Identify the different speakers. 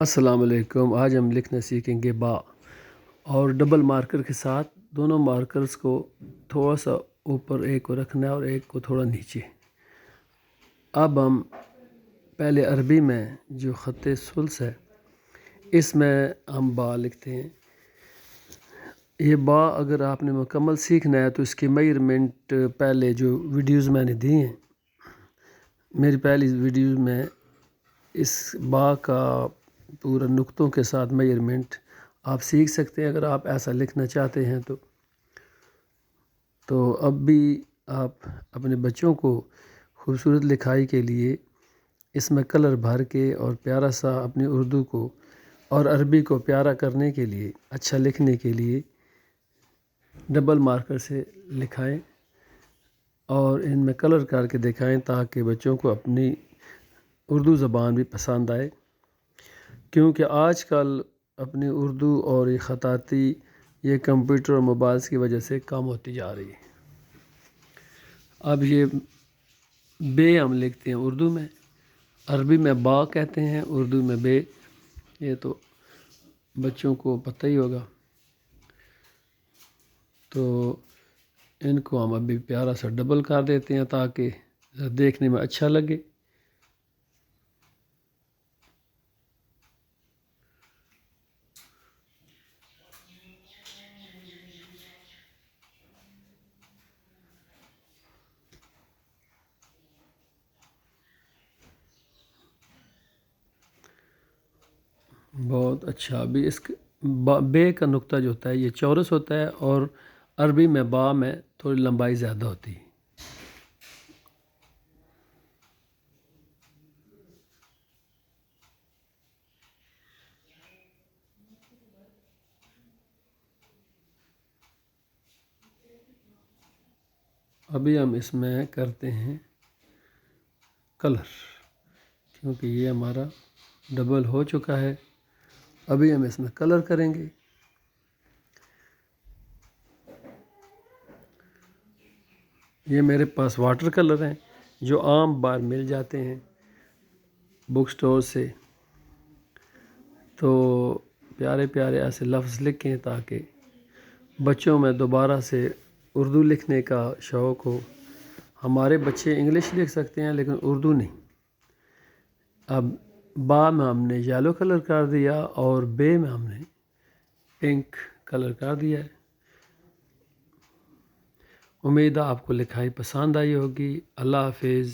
Speaker 1: السلام علیکم۔ آج ہم لکھنا سیکھیں گے با، اور ڈبل مارکر کے ساتھ دونوں مارکرز کو تھوڑا سا اوپر ایک کو رکھنا ہے اور ایک کو تھوڑا نیچے۔ اب ہم پہلے عربی میں جو خط ثلث ہے اس میں ہم با لکھتے ہیں۔ یہ با اگر آپ نے مکمل سیکھنا ہے تو اس کی میجرمنٹ پہلے جو ویڈیوز میں نے دی ہیں، میری پہلی ویڈیوز میں اس با کا پورا نقطوں کے ساتھ میجرمنٹ آپ سیکھ سکتے ہیں اگر آپ ایسا لکھنا چاہتے ہیں تو اب بھی آپ اپنے بچوں کو خوبصورت لکھائی کے لیے اس میں کلر بھر کے اور پیارا سا اپنی اردو کو اور عربی کو پیارا کرنے کے لیے، اچھا لکھنے کے لیے ڈبل مارکر سے لکھائیں اور ان میں کلر کر کے دکھائیں تاکہ بچوں کو اپنی اردو زبان بھی پسند آئے، کیونکہ آج کل اپنی اردو اور یہ خطاطی یہ کمپیوٹر اور موبائلز کی وجہ سے کم ہوتی جا رہی ہے۔ اب یہ بے ہم لکھتے ہیں اردو میں، عربی میں با کہتے ہیں، اردو میں بے، یہ تو بچوں کو پتہ ہی ہوگا۔ تو ان کو ہم ابھی پیارا سا ڈبل کر دیتے ہیں تاکہ دیکھنے میں اچھا لگے۔ بہت اچھا۔ ابھی اس بے کا نقطہ جو ہوتا ہے یہ چورس ہوتا ہے اور عربی میں با میں تھوڑی لمبائی زیادہ ہوتی ہے۔ ابھی ہم اس میں کرتے ہیں کلر، کیونکہ یہ ہمارا ڈبل ہو چکا ہے۔ ابھی ہم اس میں کلر کریں گے۔ یہ میرے پاس واٹر کلر ہیں جو عام بار مل جاتے ہیں بک سٹور سے، تو پیارے پیارے ایسے لفظ لکھیں تاکہ بچوں میں دوبارہ سے اردو لکھنے کا شوق ہو۔ ہمارے بچے انگلش لکھ سکتے ہیں لیکن اردو نہیں۔ اب با میں ہم نے یلو کلر کر دیا اور بے میں ہم نے پنک کلر کر دیا ہے۔ امید ہے آپ کو لکھائی پسند آئی ہوگی۔ اللہ حافظ۔